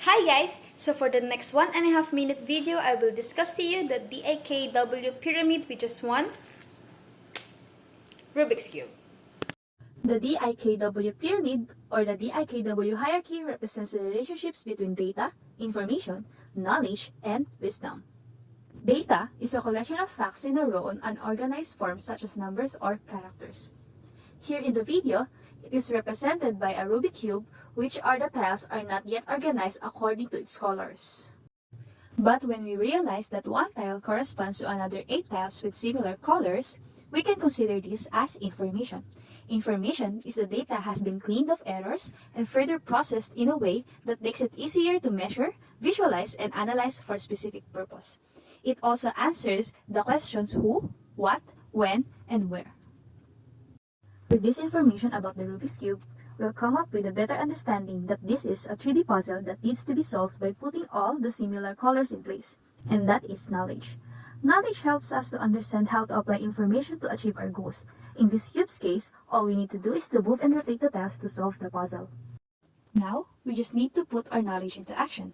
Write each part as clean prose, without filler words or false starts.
Hi guys! So for the next 1.5 minute video, I will discuss to you the DIKW pyramid, which is one Rubik's Cube. The DIKW pyramid, or the DIKW hierarchy, represents the relationships between data, information, knowledge, and wisdom. Data is a collection of facts in a row on unorganized forms such as numbers or characters. Here in the video, it is represented by a Rubik's Cube, which are the tiles are not yet organized according to its colors. But when we realize that one tile corresponds to another 8 tiles with similar colors, we can consider this as information. Information is the data has been cleaned of errors and further processed in a way that makes it easier to measure, visualize, and analyze for a specific purpose. It also answers the questions who, what, when, and where. With this information about the Rubik's Cube, we'll come up with a better understanding that this is a 3D puzzle that needs to be solved by putting all the similar colors in place, and that is knowledge. Knowledge helps us to understand how to apply information to achieve our goals. In this cube's case, all we need to do is to move and rotate the tiles to solve the puzzle. Now, we just need to put our knowledge into action.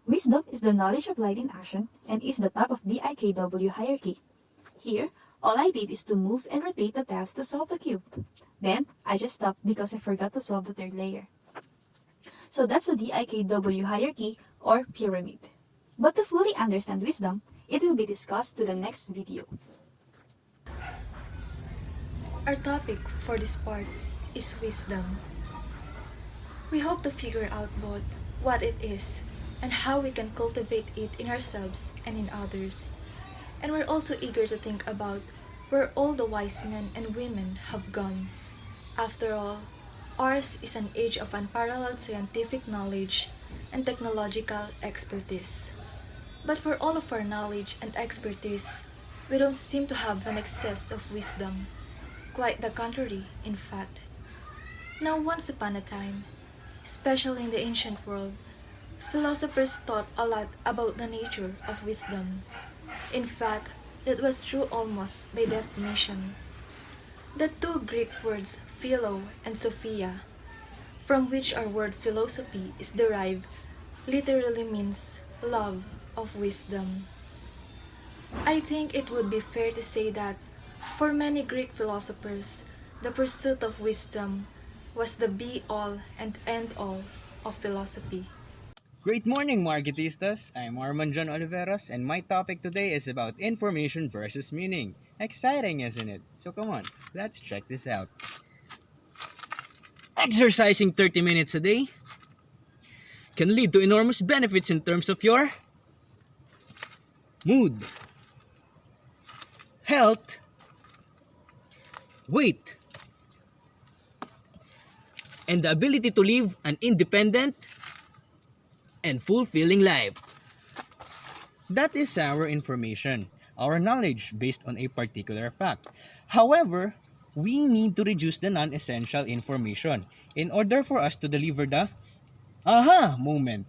Wisdom is the knowledge applied in action and is the top of the IKW hierarchy. Here, all I did is to move and rotate the tiles to solve the cube. Then, I just stopped because I forgot to solve the third layer. So that's the DIKW hierarchy or pyramid. But to fully understand wisdom, it will be discussed to the next video. Our topic for this part is wisdom. We hope to figure out both what it is and how we can cultivate it in ourselves and in others. And we're also eager to think about where all the wise men and women have gone. After all, ours is an age of unparalleled scientific knowledge and technological expertise. But for all of our knowledge and expertise, we don't seem to have an excess of wisdom. Quite the contrary, in fact. Now, once upon a time, especially in the ancient world, philosophers thought a lot about the nature of wisdom. In fact, that was true almost by definition. The two Greek words philo and Sofia, from which our word philosophy is derived, literally means love of wisdom. I think it would be fair to say that for many Greek philosophers, the pursuit of wisdom was the be-all and end-all of philosophy. Great morning, Marketistas! I'm Arman Oliveros, and my topic today is about information versus meaning. Exciting, isn't it? So come on, let's check this out. Exercising 30 minutes a day can lead to enormous benefits in terms of your mood, health, weight, and the ability to live an independent and fulfilling life. That is our information, our knowledge based on a particular fact. However, we need to reduce the non-essential information in order for us to deliver the aha moment.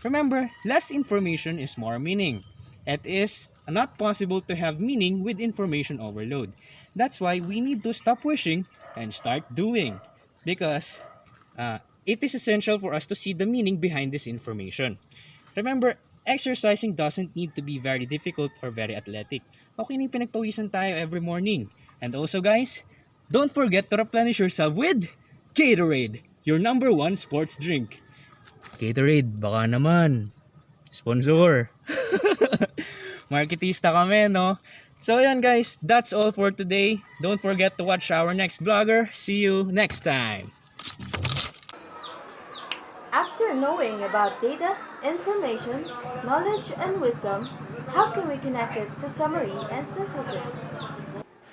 Remember, less information is more meaning. It is not possible to have meaning with information overload. That's why we need to stop wishing and start doing. Because it is essential for us to see the meaning behind this information. Remember, exercising doesn't need to be very difficult or very athletic. Okay na yung pinagpawisan tayo every morning. And also guys, don't forget to replenish yourself with Gatorade, your number one sports drink. Gatorade, baka naman. Sponsor. Marketista kami, no? So yan guys, that's all for today. Don't forget to watch our next vlogger. See you next time. After knowing about data, information, knowledge, and wisdom, how can we connect it to summary and synthesis?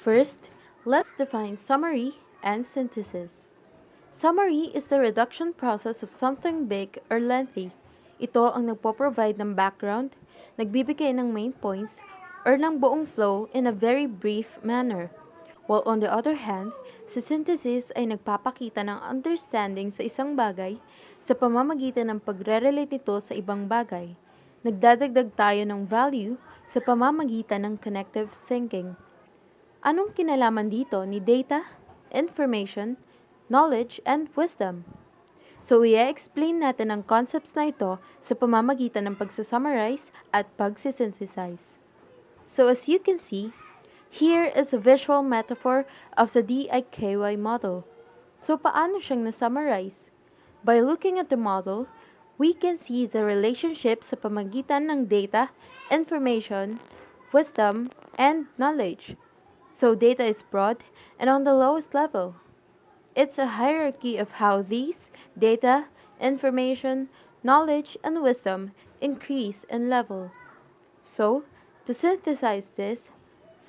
First, let's define summary and synthesis. Summary is the reduction process of something big or lengthy. Ito ang nagpo-provide ng background, nagbibigay ng main points, or ng buong flow in a very brief manner. While on the other hand, si synthesis ay nagpapakita ng understanding sa isang bagay sa pamamagitan ng pagre-relate nito sa ibang bagay. Nagdadagdag tayo ng value sa pamamagitan ng connective thinking. Anong kinalaman dito ni data, information, knowledge, and wisdom? So, i-explain natin ang concepts na ito sa pamamagitan ng pagsusummarize at pagsisynthesize. So, as you can see, here is a visual metaphor of the DIKY model. So, paano siyang na-summarize? By looking at the model, we can see the relationship sa pamagitan ng data, information, wisdom, and knowledge. So, data is broad and on the lowest level. It's a hierarchy of how these data, information, knowledge, and wisdom increase in level. So, to synthesize this,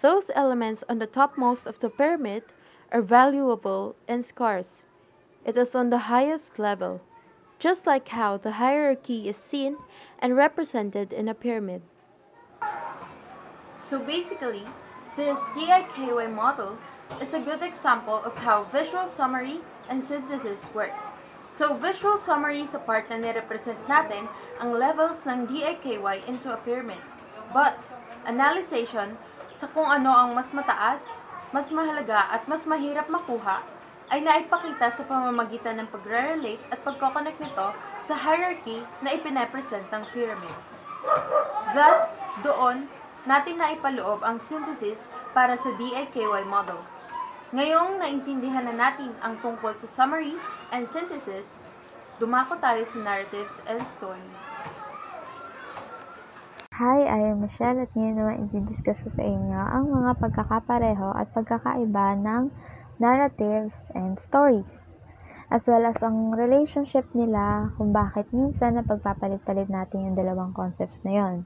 those elements on the topmost of the pyramid are valuable and scarce. It is on the highest level, just like how the hierarchy is seen and represented in a pyramid. So basically, this DIKY model is a good example of how visual summary and synthesis works. So visual summary sa part na nirepresent natin ang levels ng DIKY into a pyramid. But analyzation sa kung ano ang mas mataas, mas mahalaga at mas mahirap makuha ay naipakita sa pamamagitan ng pagre-relate at pagkoconnect nito sa hierarchy na ipinapresent ng pyramid. Thus, doon natin naipaloob ang synthesis para sa DIKY model. Ngayong naintindihan na natin ang tungkol sa summary and synthesis, dumako tayo sa narratives and stories. Hi, I am Michelle at ngayon naman i-discuss ko sa inyo ang mga pagkakapareho at pagkakaiba ng narratives and stories, as well as ang relationship nila kung bakit minsan napagpapalit-palit natin yung dalawang concepts na yon.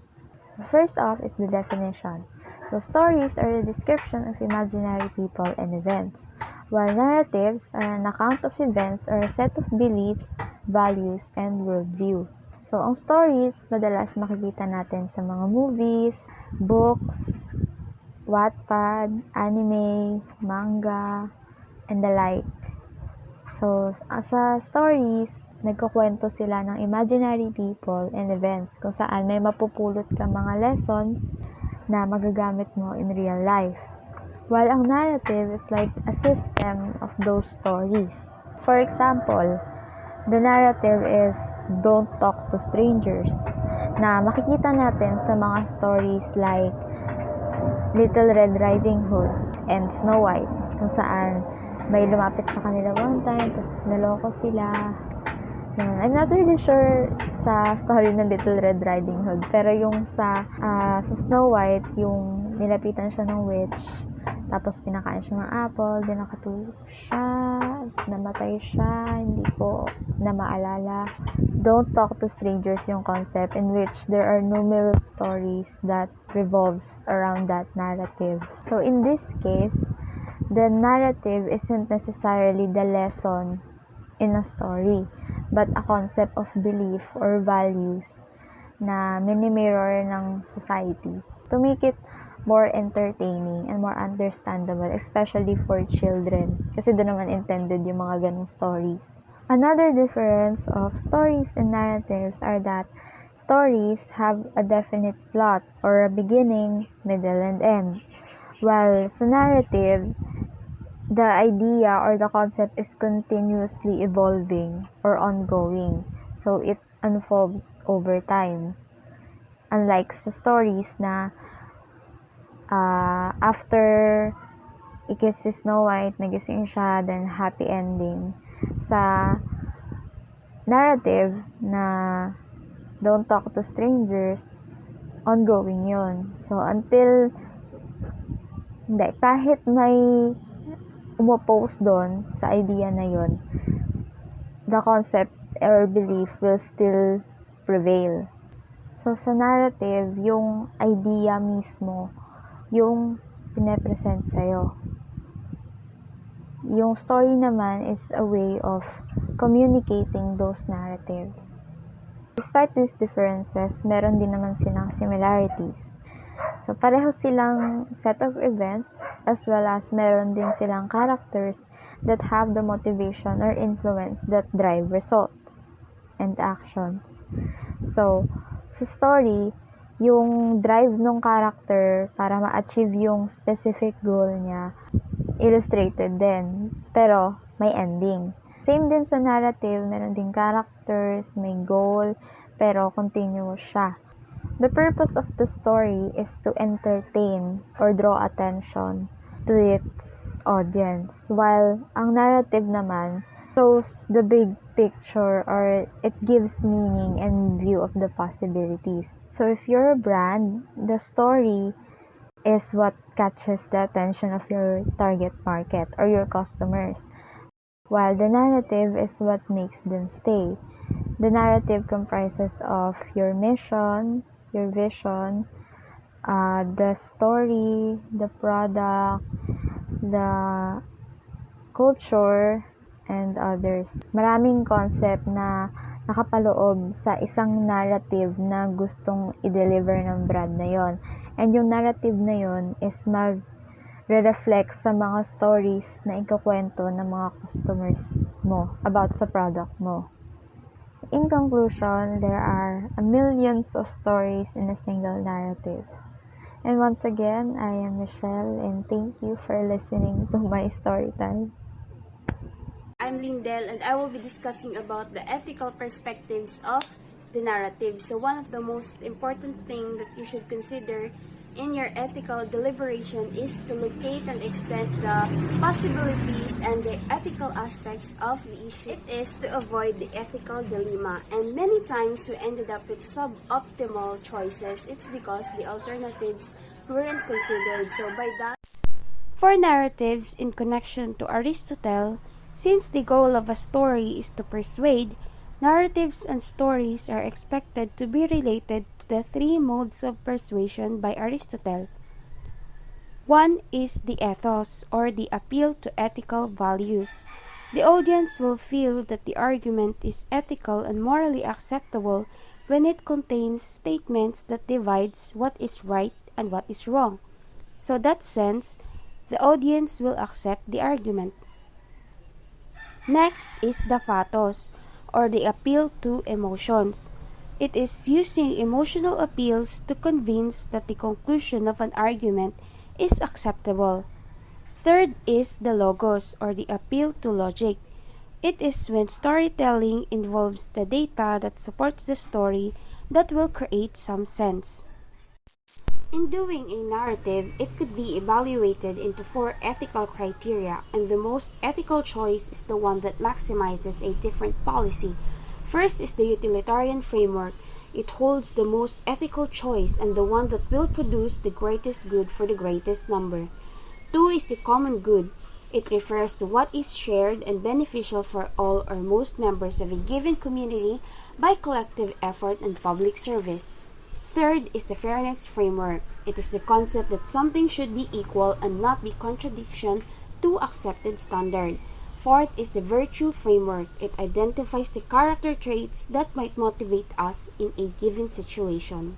First off is the definition. So, stories are the description of imaginary people and events, while narratives are an account of events or a set of beliefs, values, and worldview. So, ang stories, madalas makikita natin sa mga movies, books, Wattpad, anime, manga, and the like. So, sa stories, nagkukwento sila ng imaginary people and events kung saan may mapupulot ka mga lessons na magagamit mo in real life. While ang narrative is like a system of those stories. For example, the narrative is Don't Talk to Strangers na makikita natin sa mga stories like Little Red Riding Hood and Snow White kung saan may lumapit sa kanila one time tapos naloko sila. I'm not really sure sa story ng Little Red Riding Hood, pero yung sa Snow White, yung nilapitan siya ng witch, tapos pinakain siya ng apple, din nakatulog siya, namatay siya, hindi ko na maalala. Don't Talk to Strangers yung concept in which there are numerous stories that revolves around that narrative. So in this case, the narrative isn't necessarily the lesson in a story, but a concept of belief or values na mini-mirror ng society to make it more entertaining and more understandable, especially for children. Kasi doon naman intended yung mga ganong stories. Another difference of stories and narratives are that stories have a definite plot or a beginning, middle, and end. While sa narrative, the idea or the concept is continuously evolving or ongoing. So, it unfolds over time. Unlike sa stories na after ikis si Snow White, nagising siya, then happy ending. Sa narrative na Don't Talk to Strangers, ongoing yun. So, kahit may umopose doon sa idea na yun, the concept or belief will still prevail. So, sa narrative, yung idea mismo, yung pinapresent sa'yo. Yung story naman is a way of communicating those narratives. Despite these differences, meron din naman silang similarities. So, pareho silang set of events, as well as meron din silang characters that have the motivation or influence that drive results and actions. So, sa story, yung drive ng character para ma-achieve yung specific goal niya, illustrated din. Pero, may ending. Same din sa narrative, meron din characters, may goal, pero continuous siya. The purpose of the story is to entertain or draw attention to its audience, while ang narrative naman shows the big picture or it gives meaning and view of the possibilities. So if you're a brand, the story is what catches the attention of your target market or your customers, while the narrative is what makes them stay. The narrative comprises of your mission, your vision, the story, the product, the culture, and others. Maraming concept na nakapaloob sa isang narrative na gustong i-deliver ng brand na yon. And yung narrative na yon is mag-reflect sa mga stories na ikukwento ng mga customers mo about sa product mo. In conclusion, there are millions of stories in a single narrative. And once again, I am Michelle and thank you for listening to my story time. I'm Lyndel and I will be discussing about the ethical perspectives of the narrative. So one of the most important thing that you should consider in your ethical deliberation is to locate and extend the possibilities and the ethical aspects of the issue. It is to avoid the ethical dilemma, and many times we ended up with suboptimal choices. It's because the alternatives weren't considered. So by that, for narratives in connection to Aristotle, since the goal of a story is to persuade, narratives and stories are expected to be related to the three modes of persuasion by Aristotle. One is the ethos, or the appeal to ethical values. The audience will feel that the argument is ethical and morally acceptable when it contains statements that divides what is right and what is wrong. So that sense, the audience will accept the argument. Next is the pathos, or the appeal to emotions. It is using emotional appeals to convince that the conclusion of an argument is acceptable. Third is the logos, or the appeal to logic. It is when storytelling involves the data that supports the story that will create some sense. In doing a narrative, it could be evaluated into 4 ethical criteria, and the most ethical choice is the one that maximizes a different policy. First is the utilitarian framework. It holds the most ethical choice and the one that will produce the greatest good for the greatest number. 2 is the common good. It refers to what is shared and beneficial for all or most members of a given community by collective effort and public service. Third is the fairness framework. It is the concept that something should be equal and not be contradiction to accepted standard. Fourth is the virtue framework. It identifies the character traits that might motivate us in a given situation.